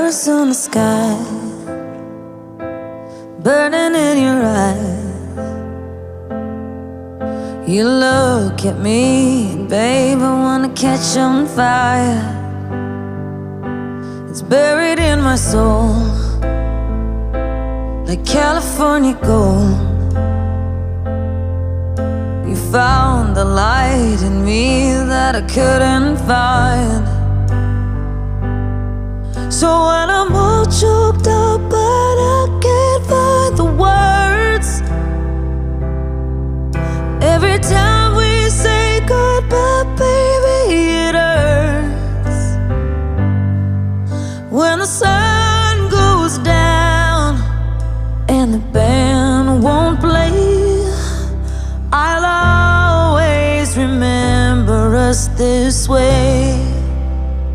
Arizona sky burning in your eyes. You look at me, babe, I wanna catch on fire. It's buried in my soul like California gold. You found the light in me that I couldn't find. So when I'm all choked up but I can't find the words, every time we say goodbye, baby, it hurts. When the sun goes down and the band won't play, I'll always remember us this way.